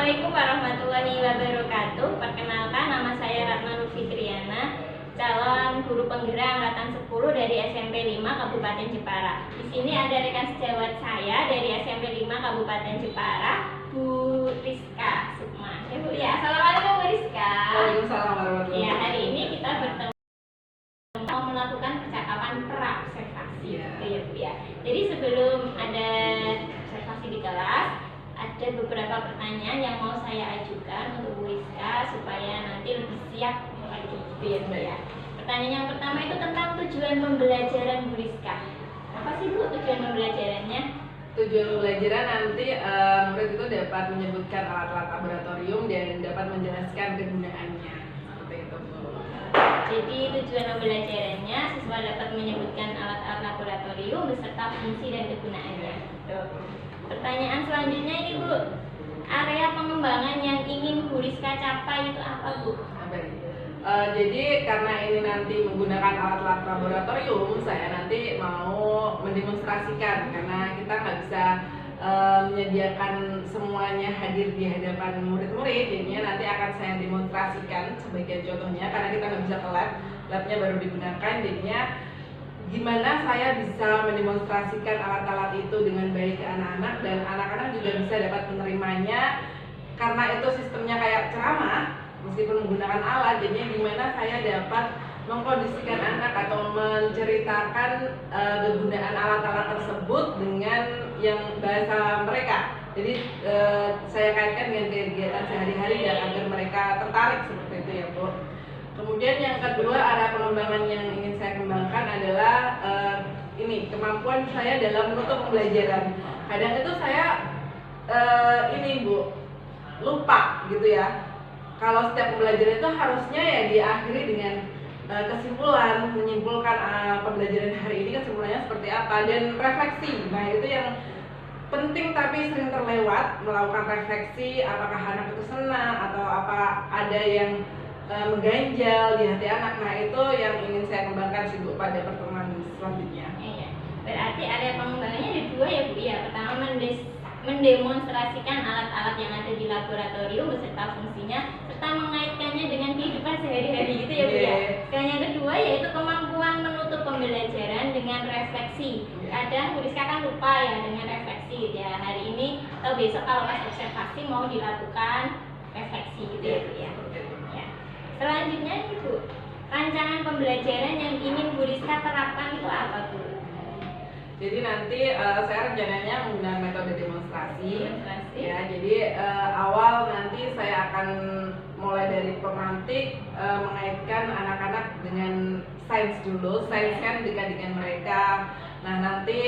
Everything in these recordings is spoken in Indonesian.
Assalamualaikum warahmatullahi wabarakatuh. Perkenalkan, nama saya Ratna Fitriana, calon guru penggerak angkatan 10 dari SMP 5 Kabupaten Jepara. Di sini ada rekan sejawat saya dari SMP 5 Kabupaten Jepara, Bu Rizka Sukma. Ya Bu ya. Assalamualaikum Bu Rizka. Waalaikumsalam warahmatullahi wabarakatuh. Ya, hari ini kita bertemu mau melakukan percakapan pra-observasi. Ya Bu ya. Jadi sebelum ada observasi di kelas, ada beberapa pertanyaan yang mau saya ajukan untuk Bu Rizka supaya nanti lebih siap lagi ya. Pertanyaan yang pertama itu tentang tujuan pembelajaran Bu Rizka. Apa sih Bu tujuan pembelajarannya? Tujuan pembelajaran nanti murid itu dapat menyebutkan alat-alat laboratorium dan dapat menjelaskan kegunaannya. Seperti itu Bu. Jadi tujuan pembelajarannya siswa dapat menyebutkan alat-alat laboratorium beserta fungsi dan kegunaannya. Pertanyaan selanjutnya ini Bu, area pengembangan yang ingin Bu Rizka capai itu apa Bu? Jadi karena ini nanti menggunakan alat-alat laboratorium, saya nanti mau mendemonstrasikan karena kita nggak bisa menyediakan semuanya hadir di hadapan murid-murid, jadinya nanti akan saya demonstrasikan sebagai contohnya karena kita nggak bisa ke labnya baru digunakan, jadinya gimana saya bisa mendemonstrasikan alat-alat itu dengan baik ke anak-anak dan anak-anak juga bisa dapat menerimanya karena itu sistemnya kayak ceramah meskipun menggunakan alat, jadinya gimana saya dapat mengkondisikan anak atau menceritakan kegunaan alat-alat tersebut dengan yang bahasa mereka. Jadi saya kaitkan dengan kegiatan sehari-hari dan agar mereka tertarik seperti itu ya Bu. Kemudian yang kedua, area pengembangan yang ingin saya kembangkan adalah ini kemampuan saya dalam menutup pembelajaran. Kadang itu saya ini Bu lupa gitu ya. Kalau setiap pembelajaran itu harusnya ya diakhiri dengan kesimpulan, menyimpulkan pembelajaran hari ini kesimpulannya seperti apa dan refleksi. Nah itu yang penting tapi sering terlewat, melakukan refleksi apakah anak itu senang atau apa ada yang mengganjal di hati anak. Nah itu yang ingin saya kembangkan sih Bu pada pertemuan selanjutnya. Iya. Berarti area pengembangannya ada dua ya Bu ya. Pertama mendemonstrasikan alat-alat yang ada di laboratorium beserta fungsinya serta mengaitkannya dengan kehidupan sehari-hari gitu ya Bu ya. Dan yang kedua yaitu kemampuan menutup pembelajaran dengan refleksi. Kadang Bu Rizka kan lupa ya dengan refleksi ya, hari ini atau besok kalau pas observasi mau dilakukan refleksi gitu ya Bu ya. Selanjutnya nih Bu, rancangan pembelajaran yang ingin Bu Rizka terapkan itu apa Bu? Jadi nanti saya rencananya menggunakan metode demonstrasi. Ya, jadi awal nanti saya akan mulai dari pemantik, mengaitkan anak-anak dengan sains dulu. Sains kan dekat dengan mereka. Nah nanti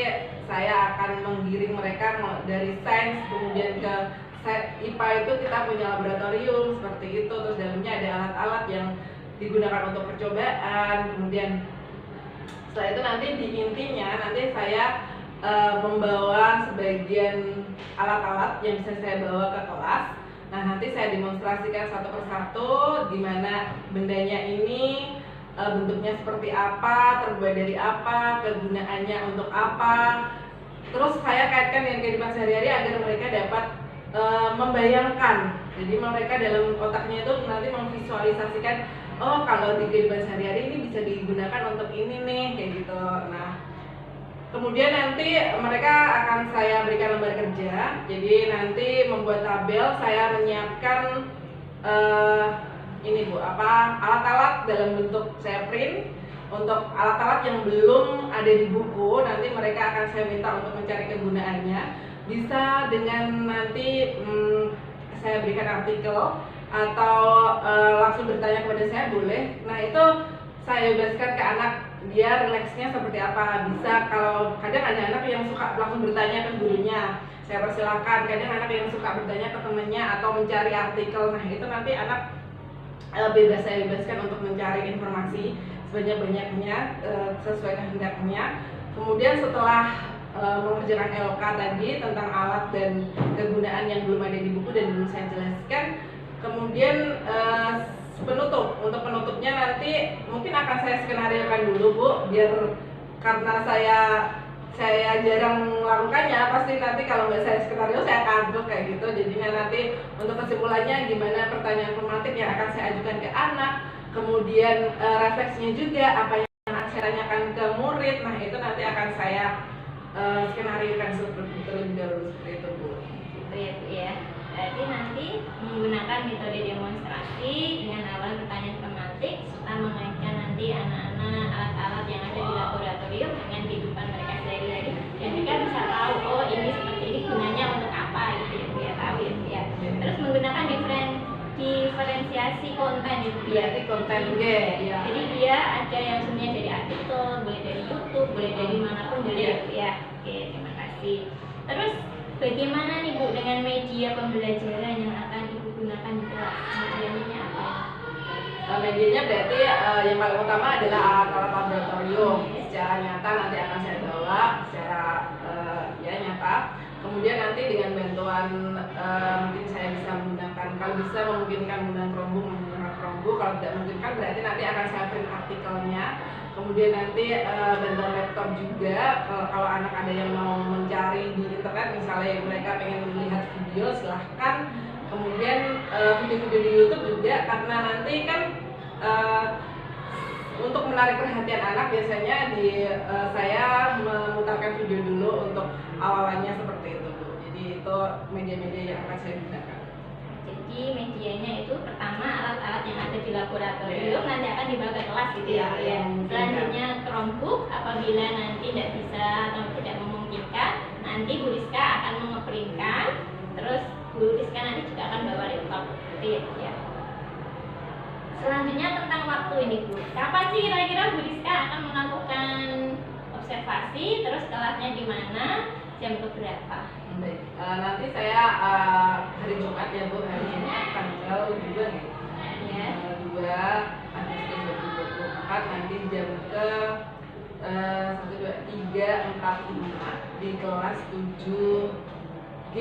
saya akan menggiring mereka dari sains kemudian ke IPA itu kita punya laboratorium seperti itu, terus dalamnya ada alat-alat yang digunakan untuk percobaan. Kemudian setelah itu nanti di intinya nanti saya membawa sebagian alat-alat yang bisa saya bawa ke kelas. Nah nanti saya demonstrasikan satu persatu gimana bendanya ini bentuknya seperti apa, terbuat dari apa, kegunaannya untuk apa. Terus saya kaitkan dengan kehidupan sehari-hari agar mereka dapat membayangkan, jadi mereka dalam otaknya itu nanti memvisualisasikan, oh kalau di kehidupan sehari-hari ini bisa digunakan untuk ini nih, kayak gitu. Nah kemudian nanti mereka akan saya berikan lembar kerja, jadi nanti membuat tabel, saya menyiapkan ini Bu, alat-alat dalam bentuk saya print. Untuk alat-alat yang belum ada di buku, nanti mereka akan saya minta untuk mencari kegunaannya. Bisa dengan nanti saya berikan artikel atau langsung bertanya kepada saya boleh. Nah itu saya bebaskan ke anak, dia rileksnya seperti apa. Bisa kalau kadang ada anak yang suka langsung bertanya ke gurunya, saya persilahkan. Kadang anak yang suka bertanya ke temannya atau mencari artikel. Nah itu nanti anak bebas, saya bebaskan untuk mencari informasi sebanyak-banyaknya sesuai kehendaknya. Kemudian setelah mengerjakan LK tadi tentang alat dan kegunaan yang belum ada di buku dan belum saya jelaskan, kemudian penutup. Untuk penutupnya nanti mungkin akan saya skenariokan dulu Bu, biar karena saya saya jarang melakukannya, pasti nanti kalau nggak saya skenario saya kagok kayak gitu. Jadinya nanti untuk kesimpulannya gimana pertanyaan pemantik yang akan saya ajukan ke anak, kemudian refleksinya juga apa yang akan saya tanyakan ke murid. Nah itu nanti akan saya skenariokan terlebih dahulu seperti itu Bu. Gitu ya Bu ya. Berarti nanti menggunakan metode demonstrasi dengan awal pertanyaan pemantik serta mengaitkan nanti anak-anak alat-alat yang ada di laboratorium dengan kehidupan mereka sehari-hari, dan mereka bisa tahu oh ini seperti ini gunanya untuk apa gitu ya Bu ya, tahu ya Bu ya. Terus menggunakan diferensiasi konten itu ya. Berarti konten ya. Jadi dia ada yang sebenarnya dari artikel, boleh dari YouTube, boleh dari manapun boleh ya Bu ya. Oke, terima kasih. Terus bagaimana nih Bu dengan media pembelajaran yang akan Ibu gunakan di kelas? Medianya apa? Medianya berarti yang paling utama adalah alat-alat laboratorium. Secara nyata nanti akan saya bawa secara ya nyata. Kemudian nanti dengan bantuan mungkin saya bisa menggunakan, kalau bisa memungkinkan menggunakan Chromebook, kalau tidak memungkinkan berarti nanti akan saya print artikelnya. Kemudian nanti bantuan laptop juga, kalau anak ada yang mau mencari di internet misalnya mereka pengen melihat video silahkan. Kemudian video-video di YouTube juga, karena nanti kan untuk menarik perhatian anak biasanya saya memutarkan video dulu untuk awalannya seperti itu Bu. Jadi itu media-media yang akan saya gunakan. Jadi medianya itu pertama alat-alat yang ada di laboratorium nanti akan dibawa ke kelas gitu ya. Selanjutnya Chromebook apabila nanti tidak bisa atau tidak memungkinkan, nanti Bu Rizka akan mengeprintkan. Terus Bu Rizka nanti juga akan bawa laptop gitu ya. Selanjutnya tentang waktu ini Bu, kapan sih kira-kira Bu Rizka akan melakukan observasi, terus kelasnya di mana, jam berapa? Baik, nanti saya hari Jumat ya Bu, hari Jumat tanggal 2 nih ya. 2 Agustus 2024 nanti jam ke 1, 2, 3, 4, 5 di kelas 7G.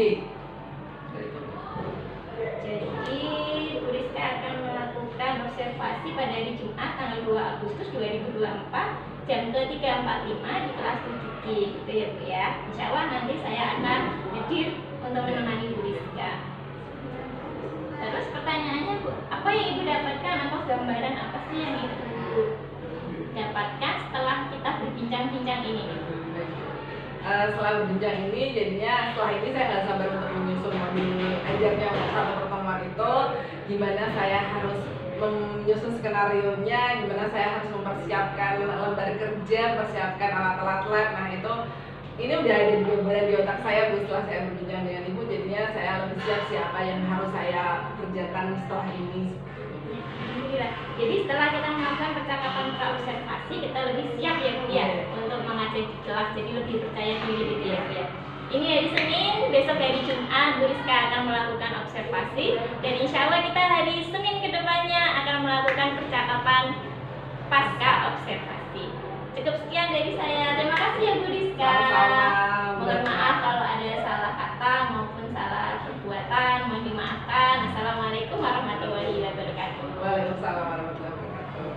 Jadi Bu Rizka akan melakukan observasi pada hari Jumat tanggal 2 Agustus 2024 jam ke 3.45 di kelas 7G gitu ya Bu ya. Insya Allah nanti saya akan hadir untuk menemani Bu Rizka. Terus pertanyaannya Bu, apa yang Ibu dapatkan atau gambaran apa sih yang Ibu dapatkan setelah kita berbincang-bincang ini? Setelah berbincang ini, jadinya setelah ini saya nggak sabar untuk menyusun modul ajarnya untuk satu pertemuan itu, gimana saya harus menyusun skenario-nya, gimana saya harus mempersiapkan lembar kerja, mempersiapkan alat-alat lab. Nah itu ini udah ada gambaran di otak saya Bu setelah saya berbincang dengan Ibu, jadinya saya lebih siap siapa yang harus saya kerjakan setelah ini. Jadi setelah kita melakukan percakapan pra-observasi, kita lebih siap ya Bu ya untuk mengajar di kelas, jadi lebih percaya diri gitu ya Bu ya. Ini hari Senin, besok hari Jumat Bu Rizka akan melakukan observasi, dan insya Allah kita hari Senin kedepannya akan melakukan percakapan pasca observasi. Cukup sekian dari saya, terima kasih ya Bu Rizka. Mohon maaf kalau ada salah kata maupun salah perbuatan, mohon dimaafkan. Assalamualaikum warahmatullahi wabarakatuh. Waalaikumsalam warahmatullahi wabarakatuh.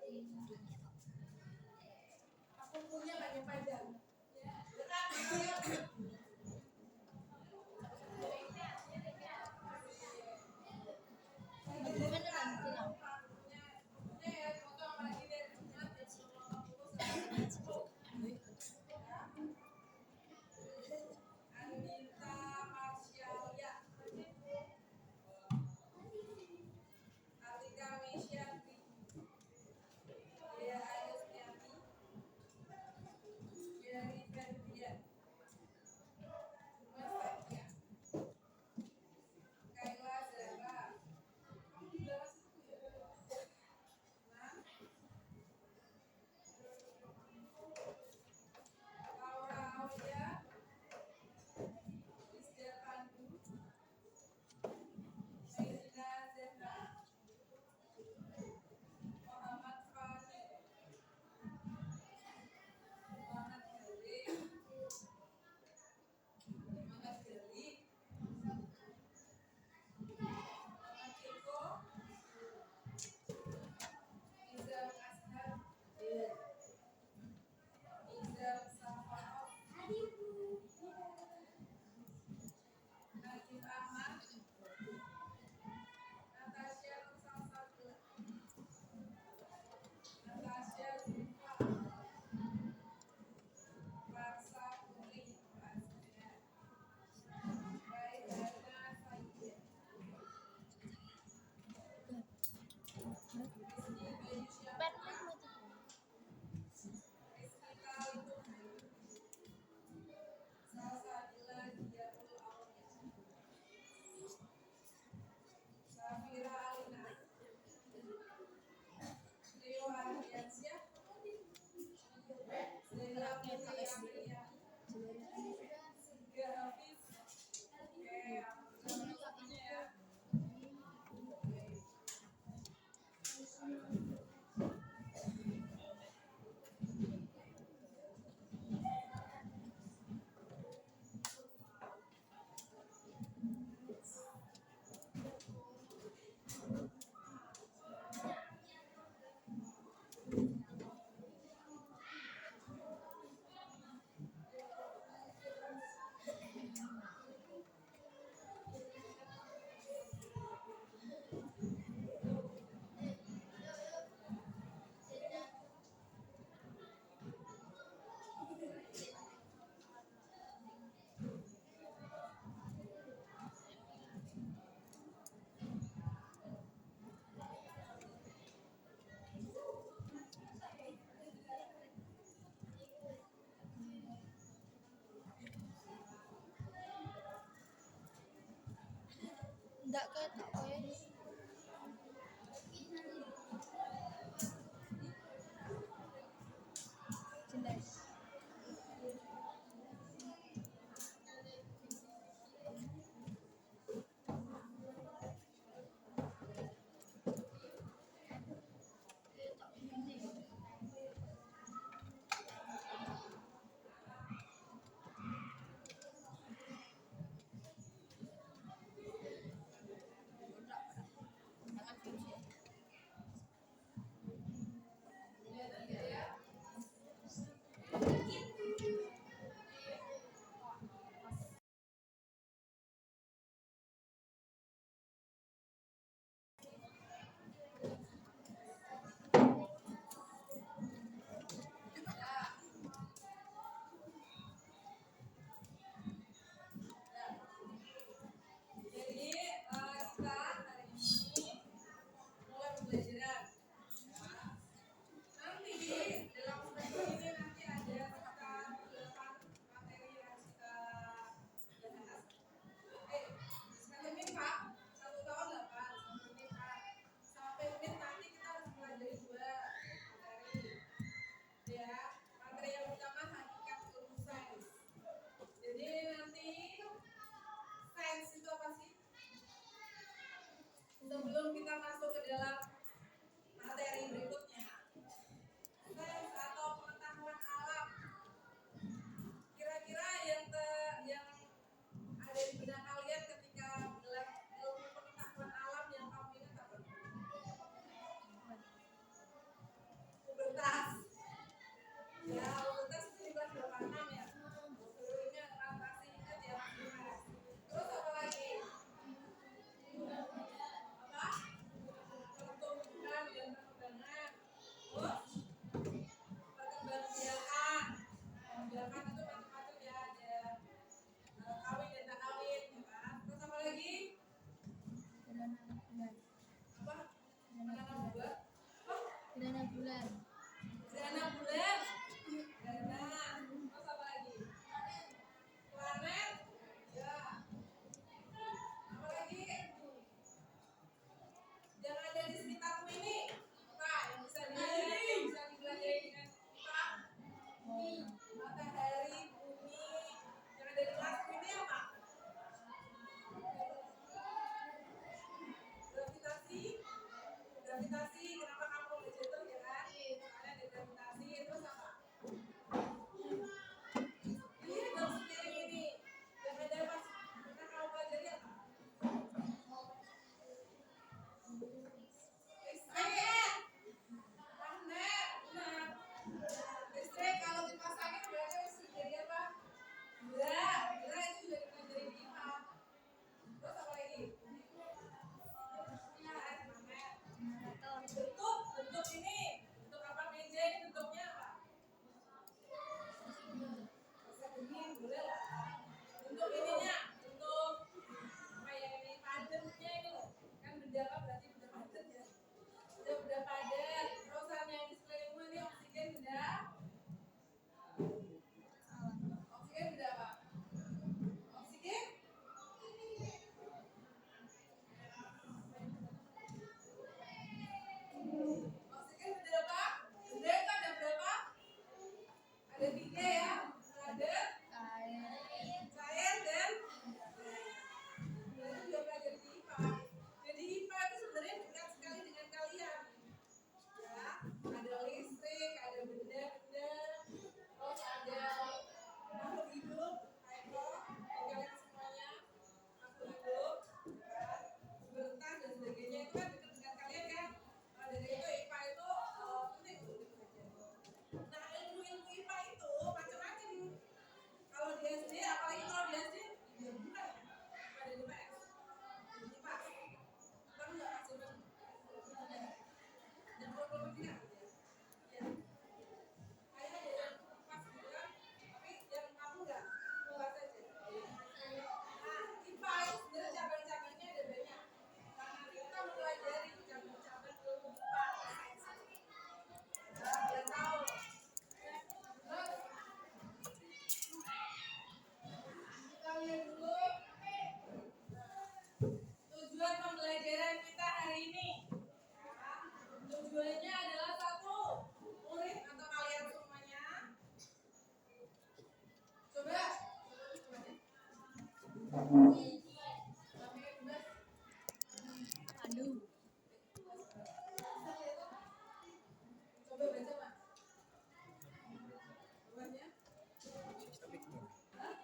Aku punya banyak panjang. Anita Marshalia, Alika Mesyanti, Dea Ayustianti, Jerry Ferdian, Mas Kayla Zara, Laura Aulia, Isdel Pandu, Medina Zehra, Muhammad Fani, Muhammad Gali, Muhammad Ciko, Izam Ashar, Izam Safarov, Najib Ahmad, Natasha Nursalsabila, Natasha Zulfa, Farsa Putri, Raidana Sayyid, Rizky Bayu Syamsuddin, Rizky Khalidun, Salsabila Diatul Aulia, Safira Alina, Rio Ardiansyah, Zela Putri Amelia, Siga Hafiz, namanya ya. Enggak ketok kowe. Jelas. Jadi kita hari ini mulai pembelajaran. Nanti dalam semester ini nanti ada sekitar 8 materi yang kita bahas. Semester ini Pak, 1 tahun 8, semester ini Pak. Sampai mid nanti kita harus pelajari 2 materi. Ya, materi yang pertama hakikat ilmu sains. Jadi nanti sains itu apa sih? Sebelum kita masuk ke dalam materi berikutnya, sains atau pengetahuan alam. Kira-kira yang ada di benak kalian ketika dalam ilmu pengetahuan alam yang kamu ingat apa? Gravitasi, kenapa kamu udah jatuh ya kan? Soalnya ada gravitasi, terus apa? Ini dong sendiri ini. Yang beda pas pernah kamu pelajari apa? Listrik. Magnet. Benar. Listrik kalau dipasangin berarti harus jadi apa? Gerak. Gerak itu juga dipelajari di IPA. Terus apa lagi? Bentuk ini, bentuk apa meja ini bentuknya apa? Bisa begini, boleh lah. Bentuk ininya, bentuk apa ya ini padatnya ini loh. Kan benda apa berarti benda padat ya. Benda padat. Terusan yang di sekelilingmu ini oksigen benda. Oksigen benda apa? Oksigen? Oksigen benda apa? Benda itu ada berapa? Ada 3 ya. Ada cair dan itu juga belajar di IPA. Jadi IPA itu sebenarnya dekat sekali dengan kalian. Ya, ada listrik, ada benda-benda, terus ada makhluk hidup, kalian semuanya makhluk hidup, berentah dan sebagainya itu kan dekat dengan kalian kan. Nah, dari itu IPA itu penting untuk dipelajari. Nah, ilmu-ilmu IPA itu macam-macam. Kalau di SD, apalagi kalau di SD, ya bukan ya. Pada di PS. Di IPA. Kan enggak kasih banget. Dan kalau tidak, ya. Kayaknya ada yang pas gitu kan. Tapi yang kamu enggak, buat aja. Nah, IPA itu sebenarnya cabang-cabangnya ada banyak. Karena kita mempelajari cabang-cabang ilmu IPA. Nah, biar tahu. Terus, kita lihat dulu tujuan pembelajaran kita hari ini. Tujuannya adalah satu, murid atau kalian semuanya. Coba. Aduh. Coba baca, Mas. Tujuannya? Hah?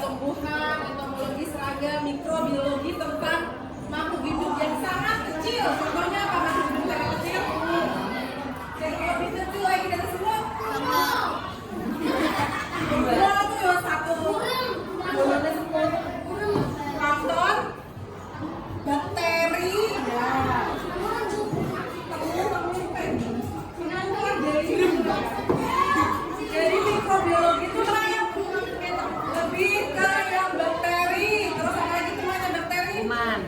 tumbuhan, entomologi serangga, mikrobiologi tentang makhluk hidup yang sangat kecil. Contohnya apa makhluk hidup yang kecil? Yang lebih kecil lagi dari semua. Semua itu satu. Plankton, bakteri, ya. Jadi mikrobiologi itu lebih ke yang bakteri, terus apa lagi temannya bakteri? Kuman.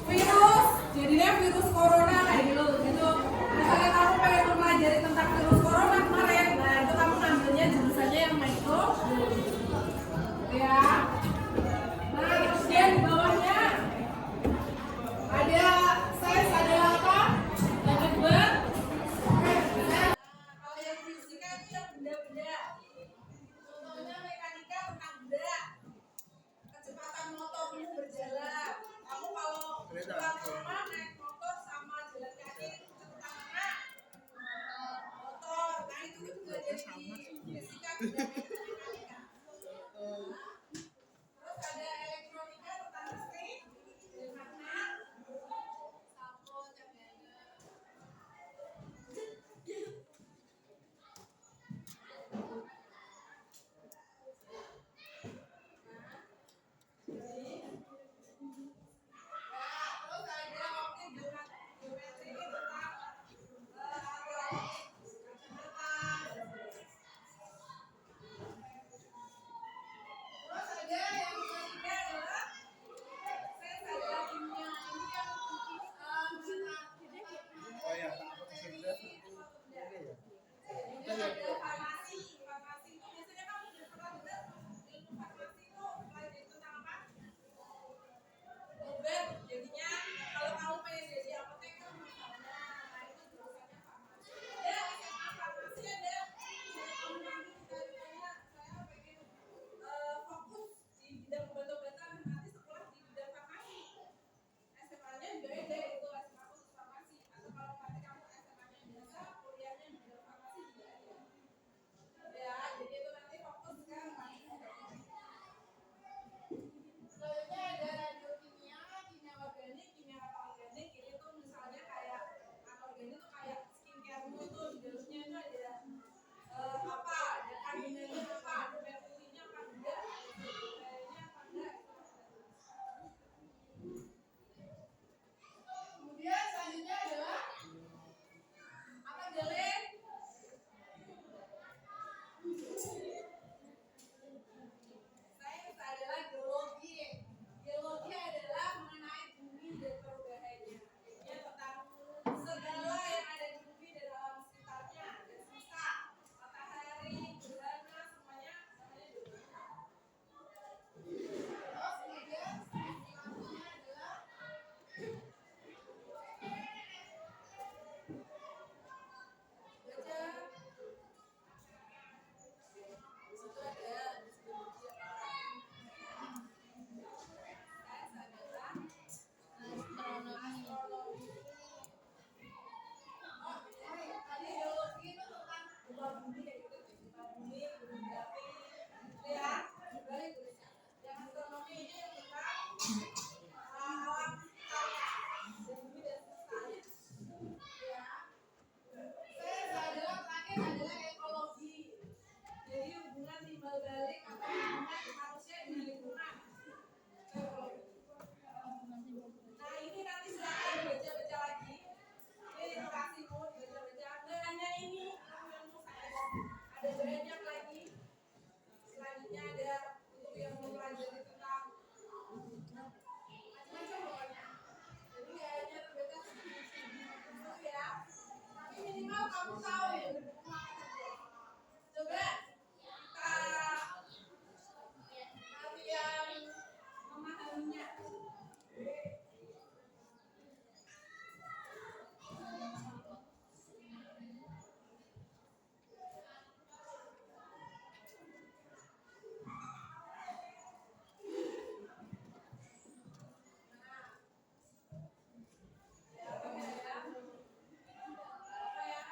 Virus, jadinya virus corona kayak gitu. Misalnya kamu pengen mempelajari tentang virus corona kemarin, nah itu kamu ngambilnya jurusannya yang mikro, ya. Nah kemudian di bawahnya ada sains, ada apa? Ada dua. Kalau yang fisika itu yang benda-benda. Contohnya mekanika tentang benda. Kecepatan motor ini berjalan. Kamu kalau pulang ke rumah naik motor sama jalan kaki kecepatan mana? Motor. Nah itu juga jadi di fisika benda mekanika. Terus ada elektronika tentang listrik, magnet, sabun, cahaya. Terus ada optik geometri tentang terus ada yang ketiga adalah sains adalah kimia. Ini yang kemudian ada farmasi. Farmasi itu biasanya kamu udah pernah dengar ilmu farmasi itu belajar tentang apa? Obat. Jadinya kalau kamu pengen jadi apoteker misalnya, nah itu jurusannya farmasi. Ada SMA farmasi, ada kamu nanti cita-citanya saya pengen fokus di bidang obat-obatan, nanti sekolah di bidang farmasi. SMA-nya juga ada itu SMA khusus farmasi. Atau kalau nanti kamu SMA-nya biasa, kuliahnya di bidang farmasi juga ada. Ya, jadi itu nanti fokus ke farmasi. Selanjutnya ada radiokimia, kimia organik, kimia anorganik. Ini tuh misalnya kayak anorganik tuh kayak skincare-mu itu di dalamnya itu ada apa? Ada kandungannya apa? Ada merkurinya apa enggak? Ada bakterinnya apa enggak? Kemudian selanjutnya adalah apa, Jalen? Sains adalah geologi. Geologi adalah mengenai bumi dan perubahannya. Jadinya tentang segala yang ada di bumi dan alam sekitarnya, dan semesta, matahari, gerhana, semuanya namanya geologi. Terus kemudian selanjutnya adalah baca. Situ ada distribusi orang. Sains adalah astronomi. Oh, tadi geologi itu tentang gempa bumi kayak gitu, gempa bumi, gunung berapi, gitu ya. Balik tulisnya. Yang astronomi ini yang tentang alam sekitarnya, dan bumi dan semestanya. Ya. Sains adalah terakhir adalah ekologi. Jadi hubungan timbal balik atau hubungan manusia dengan lingkungan. Ekologi. Nah ini nanti silakan baca-baca lagi. Ini literasimu dibaca-baca. Nggak hanya ini ilmu sains. Ada banyak lagi. Selanjutnya ada untuk yang mempelajari tentang macam-macam pokoknya. Jadi nggak hanya terbatas studi tertentu ya. Tapi minimal kamu tahu ya berhubungan apa saja. Coba kita latihan memahaminya. Apa ya?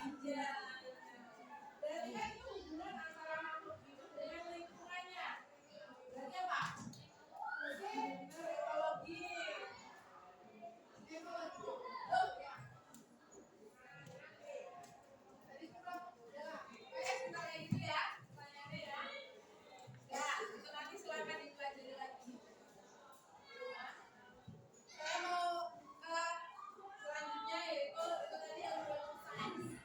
Iya. Berarti kan itu hubungan antara makhluk hidup dengan lingkungannya. Berarti apa? Berarti ekologi. Ekologi. Oh ya. Tadi sudah udah. Kita kayak gitu ya. Pertanyaannya ya. Ya, itu nanti silakan dipelajari lagi. Saya mau selanjutnya yaitu itu tadi yang sains.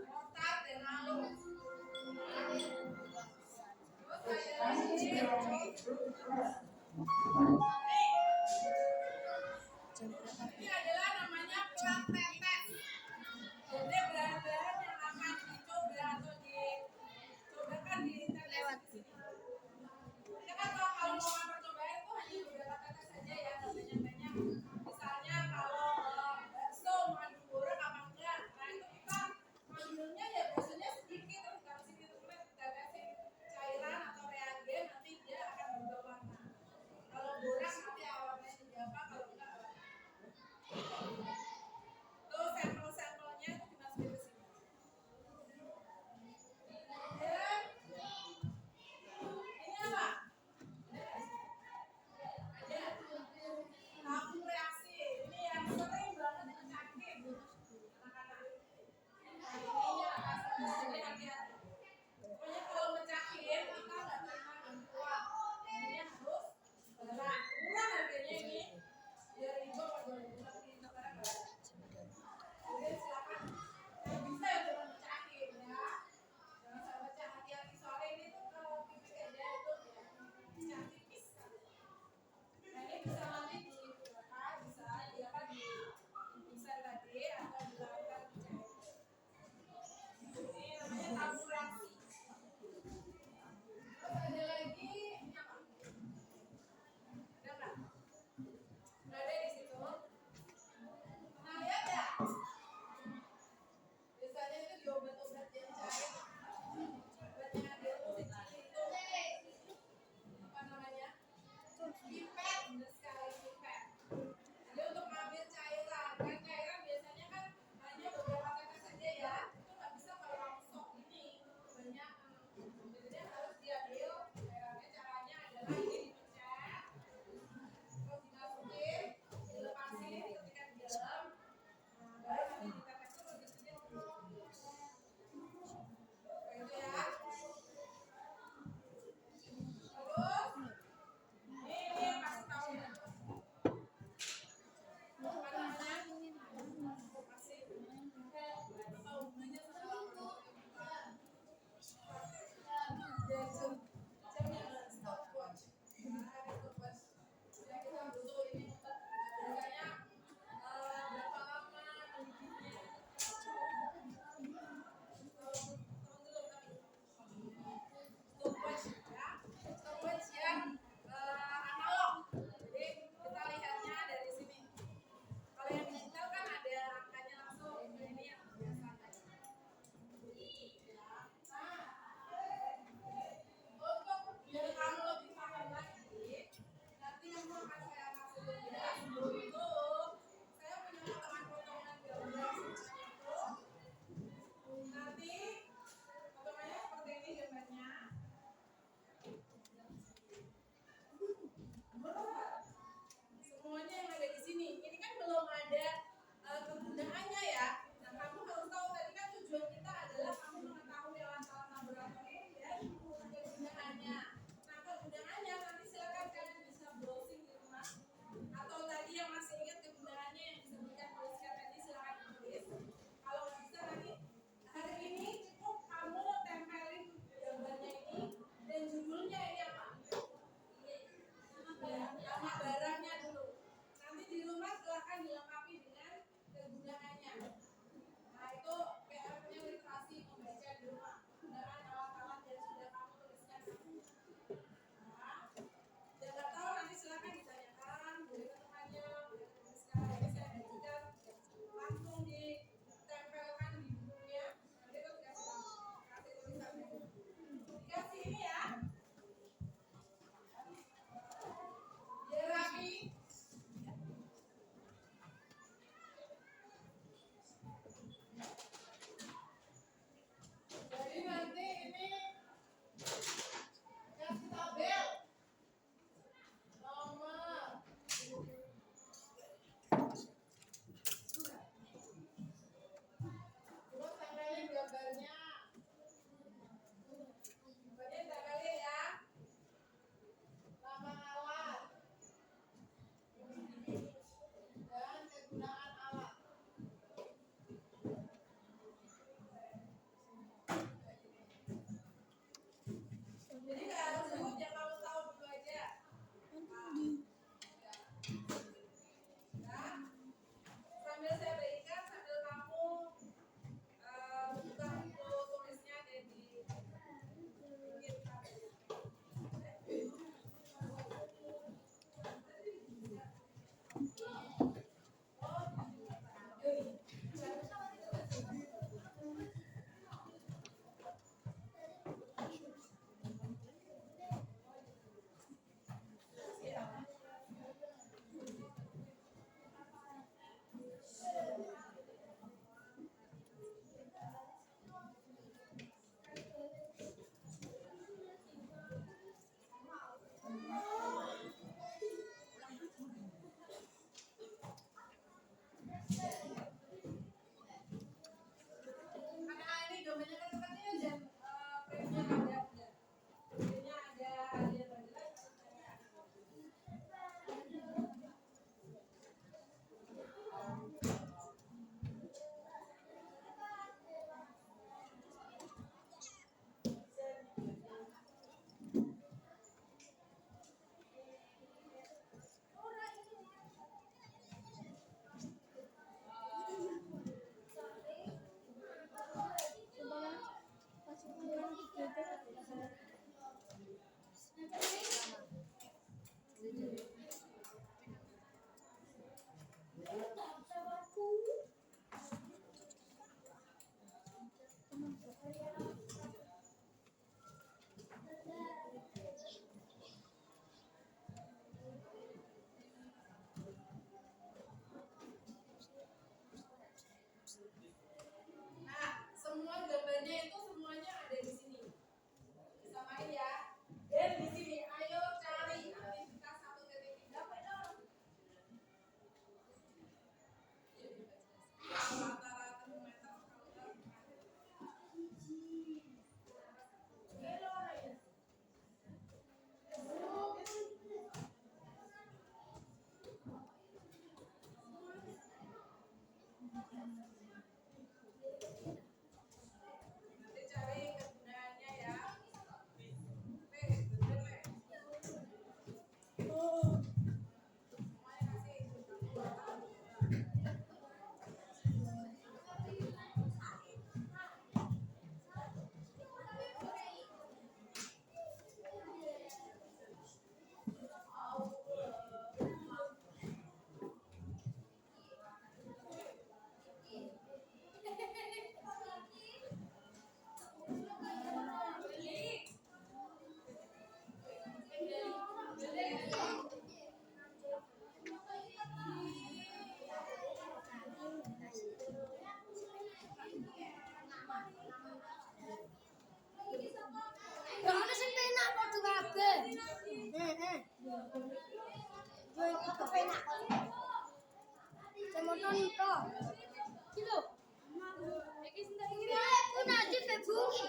mortar dan halus. Terus ada ini adalah namanya plat tetes. Jadi bahan-bahan yang akan dicoba atau dicobakan di lewat sini. Kita kan kalau mau percobaan itu hanya beberapa tetes saja ya, namanya banyak. Misalnya kalau bakso mau digoreng apa enggak, nah itu kita ngambilnya ya biasanya sedikit, terus kalau sedikit kita kasih cairan atau reagen nanti dia akan berubah warna. Kalau goreng Nanti cari kegunaannya ya. Bener, semuanya kasih. Gak ada sing penak padha kabeh. Yo iki kepenak. Semono to. Kilo. Iki sinten iki? Pun aja bebungi.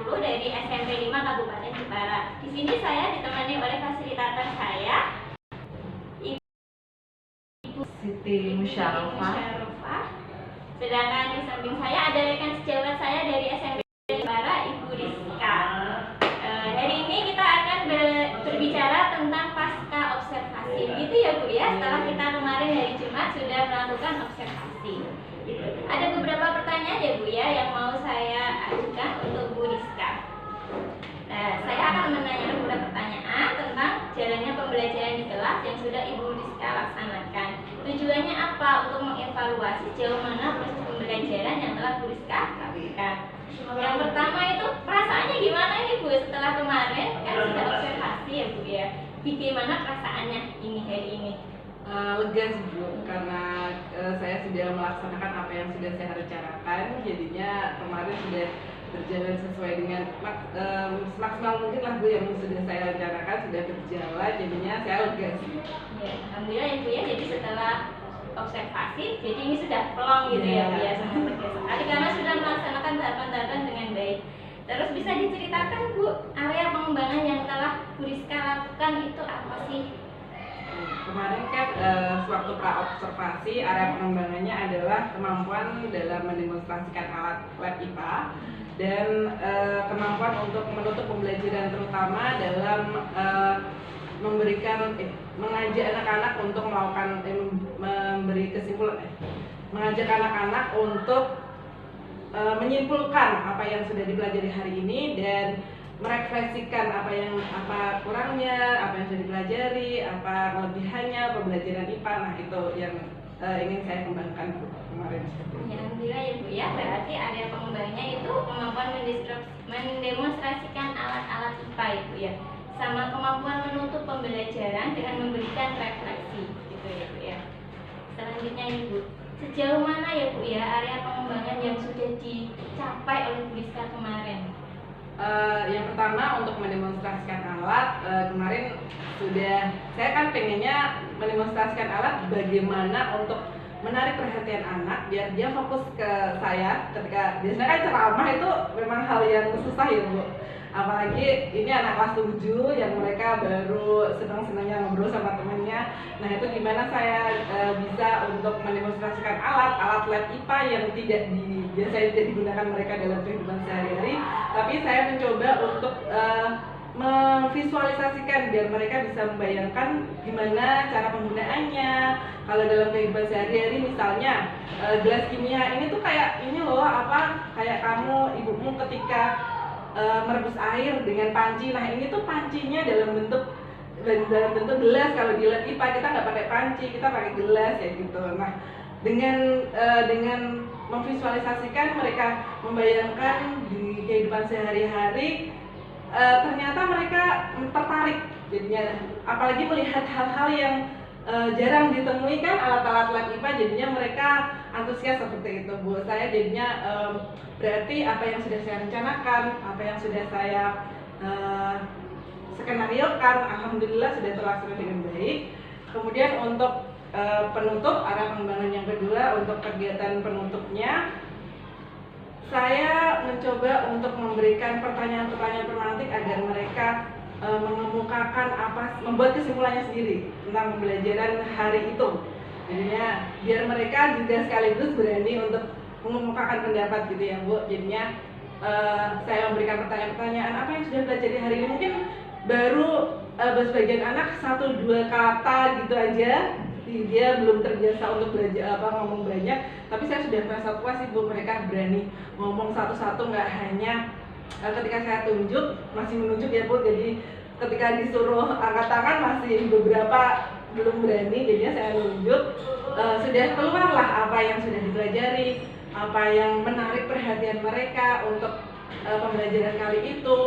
dari SMP 5 Kabupaten Jepara. Di sini saya ditemani oleh fasilitator saya, Ibu Siti Musyarofa. Sedangkan di samping saya ada rekan sejawat saya dari SMP Jepara, Ibu Rizka. Hari ini kita akan berbicara tentang pasca observasi, gitu ya Bu ya. Setelah kita kemarin hari Jumat sudah melakukan observasi. Gitu. Ada beberapa pertanyaan ya Bu ya yang mau saya ajukan untuk Bu Rizka. Nah, saya akan menanyakan beberapa pertanyaan tentang jalannya pembelajaran di kelas yang sudah Ibu Rizka laksanakan. Tujuannya apa? Untuk mengevaluasi sejauh mana proses pembelajaran yang telah Bu Rizka lakukan. Yang pertama itu perasaannya gimana nih Bu setelah kemarin kan sudah observasi ya Bu ya. Bagaimana perasaannya ini hari ini? Lega sih Bu, karena saya sudah melaksanakan apa yang sudah saya rencanakan, jadinya kemarin sudah berjalan sesuai dengan semaksimal mungkin lah Bu yang sudah saya rencanakan sudah berjalan, jadinya saya lega sih. Ya, alhamdulillah ya Bu ya. Jadi setelah observasi, jadi ini sudah plong gitu ya Bu ya, sangat lega sekali karena sudah melaksanakan tahapan-tahapan dengan baik. Terus bisa diceritakan Bu, area pengembangan yang telah Bu Rizka lakukan itu apa sih? Kemarin kan sewaktu pra-observasi, area pengembangannya adalah kemampuan dalam mendemonstrasikan alat lab IPA dan kemampuan untuk menutup pembelajaran, terutama dalam mengajak anak-anak untuk melakukan memberi kesimpulan, mengajak anak-anak untuk menyimpulkan apa yang sudah dipelajari hari ini dan merefleksikan apa kurangnya, apa yang sudah dipelajari, apa kelebihannya pembelajaran IPA. Nah, itu yang ingin saya kembangkan Bu kemarin. Ya, alhamdulillah ya Bu ya. Berarti area pengembangannya itu kemampuan mendemonstrasikan alat-alat IPA ya Bu ya, sama kemampuan menutup pembelajaran dengan memberikan refleksi gitu ya Bu ya. Selanjutnya Ibu, sejauh mana ya Bu ya area pengembangan yang sudah dicapai oleh Bu Rizka kemarin? Yang pertama untuk mendemonstrasikan alat, kemarin sudah saya kan pengennya mendemonstrasikan alat bagaimana untuk menarik perhatian anak biar dia fokus ke saya. Ketika biasanya kan ceramah itu memang hal yang susah ya Bu, apalagi ini anak kelas 7 yang mereka baru senang-senangnya ngobrol sama temannya. Nah, itu gimana saya bisa untuk mendemonstrasikan alat lab IPA yang biasanya tidak digunakan mereka dalam kehidupan sehari-hari, tapi saya mencoba untuk memvisualisasikan biar mereka bisa membayangkan gimana cara penggunaannya. Kalau dalam kehidupan sehari-hari misalnya gelas kimia ini tuh kayak ini loh, kayak kamu ibumu ketika merebus air dengan panci. Nah, ini tuh pancinya dalam bentuk gelas. Kalau di lab IPA kita nggak pakai panci, kita pakai gelas ya gitu. Nah, dengan memvisualisasikan, mereka membayangkan di kehidupan sehari-hari, ternyata mereka tertarik jadinya, apalagi melihat hal-hal yang jarang ditemui kan alat-alat lab IPA, jadinya mereka antusias seperti itu Bu. Saya jadinya berarti apa yang sudah saya rencanakan, apa yang sudah saya skenariokan, alhamdulillah sudah terlaksana dengan baik. Kemudian untuk penutup, arah pengembangan yang kedua, untuk kegiatan penutupnya saya mencoba untuk memberikan pertanyaan-pertanyaan pemantik agar mereka mengemukakan membuat kesimpulannya sendiri tentang pembelajaran hari itu. Jadinya biar mereka juga sekaligus berani untuk mengemukakan pendapat gitu ya Bu. Jadinya saya memberikan pertanyaan-pertanyaan apa yang sudah pelajari hari ini. Mungkin baru sebagian anak 1-2 kata gitu aja, dia belum terbiasa untuk belajar ngomong banyak, tapi saya sudah merasa puas sih Bu, mereka berani ngomong satu-satu, nggak hanya ketika saya tunjuk, masih menunjuk ya Bu, jadi ketika disuruh angkat tangan masih beberapa belum berani, jadinya saya tunjuk. Sudah keluarlah apa yang sudah dipelajari, apa yang menarik perhatian mereka untuk pembelajaran kali itu,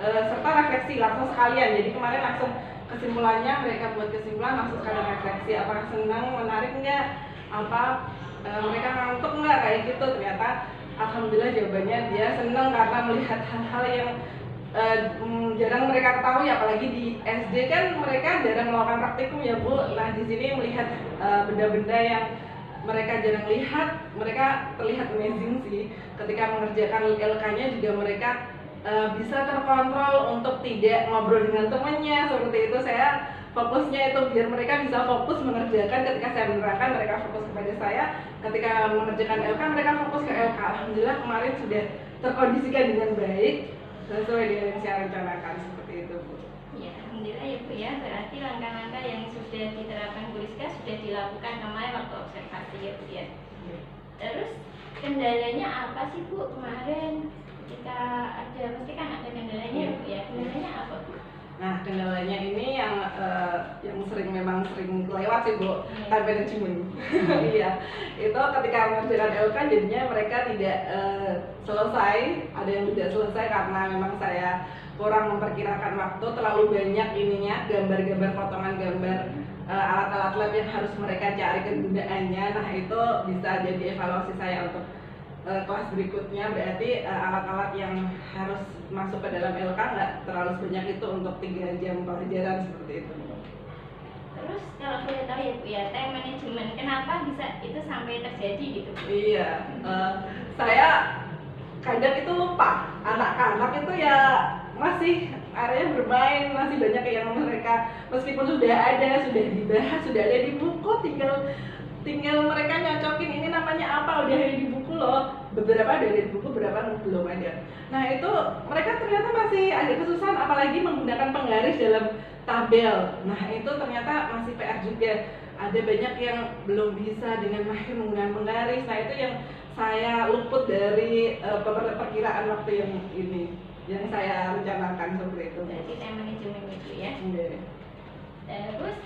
serta refleksi langsung sekalian. Jadi kemarin langsung kesimpulannya, mereka buat kesimpulan langsung sekalian refleksi, apakah senang, menarik nggak, mereka ngantuk nggak, kayak gitu. Ternyata alhamdulillah jawabannya dia senang karena melihat hal-hal yang jarang mereka ketahui, apalagi di SD kan mereka jarang melakukan praktikum ya Bu. Nah, di sini melihat benda-benda yang mereka jarang lihat, mereka terlihat amazing sih. Ketika mengerjakan LK-nya juga mereka bisa terkontrol untuk tidak ngobrol dengan temannya seperti itu. Saya fokusnya itu biar mereka bisa fokus mengerjakan. Ketika saya menerangkan, mereka fokus kepada saya. Ketika mengerjakan LK, mereka fokus ke LK. Alhamdulillah kemarin sudah terkondisikan dengan baik sesuai dengan yang saya rencanakan seperti itu, Bu. Ya, alhamdulillah ya Bu ya. Berarti langkah-langkah yang sudah diterapkan Bu Rizka sudah dilakukan kemarin waktu observasi ya Bu ya. Terus kendalanya apa sih Bu kemarin? Ketika ada, pasti kan ada kendalanya ya Bu ya. Kendalanya apa Bu? Nah, kendalanya ini yang memang sering lewat sih Bu, time management. Iya, itu ketika mengerjakan LK jadinya mereka tidak selesai, ada yang tidak selesai karena memang saya kurang memperkirakan waktu, terlalu banyak ininya, gambar-gambar, potongan gambar, alat-alat lab yang harus mereka cari kegunaannya. Nah, itu bisa jadi evaluasi saya untuk kelas berikutnya. Berarti alat-alat yang harus masuk ke dalam LK nggak terlalu banyak itu untuk 3 jam pelajaran seperti itu. Terus kalau boleh tahu ya Bu ya, time management kenapa bisa itu sampai terjadi gitu Bu? Iya, saya kadang itu lupa. Anak-anak itu ya masih area bermain, masih banyak yang mereka meskipun sudah ada, sudah dibahas, sudah ada di buku, tinggal mereka nyocokin ini namanya apa, udah ada di buku loh. Beberapa ada di buku, beberapa belum ada. Nah, itu mereka ternyata masih ada kesusahan apalagi menggunakan penggaris dalam tabel. Nah, itu ternyata masih PR juga. Ada banyak yang belum bisa dengan mahir menggunakan penggaris. Nah, itu yang saya luput dari perkiraan waktu yang ini, yang saya rencanakan seperti itu. Berarti time management itu ya. Iya. Terus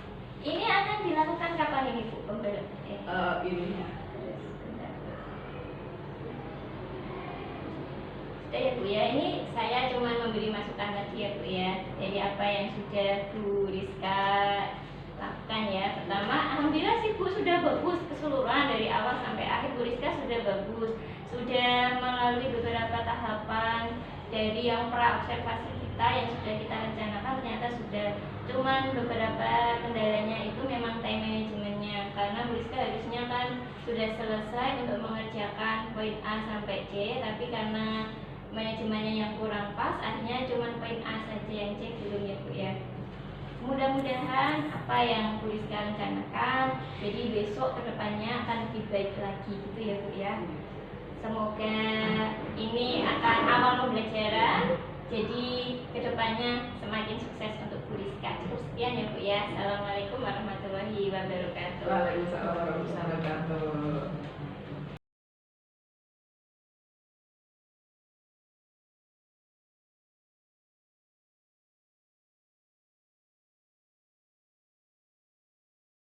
ini akan dilakukan kapan ini Bu pembelajaran? Ininya. Ya Bu ya, ini saya cuma memberi masukan tadi ya Bu ya, dari apa yang sudah Bu Rizka lakukan ya. Pertama, alhamdulillah sih Bu sudah bagus keseluruhan dari awal sampai akhir. Bu Rizka sudah bagus, sudah melalui beberapa tahapan dari yang pra observasi kita yang sudah kita rencanakan, ternyata sudah. Cuman beberapa kendalanya itu memang time managementnya, karena Bu Rizka harusnya kan sudah selesai untuk mengerjakan poin A sampai C, tapi karena manajemennya yang kurang pas, akhirnya cuma poin A saja yang C belum ya Bu ya. Mudah-mudahan apa yang Bu Rizka rencanakan, jadi besok kedepannya akan lebih baik lagi gitu ya Bu ya. Semoga ini akan awal pembelajaran, jadi kedepannya semakin sukses untuk Bu Rizka. Cukup sekian ya Bu ya. Assalamualaikum warahmatullahi wabarakatuh. Waalaikumsalam.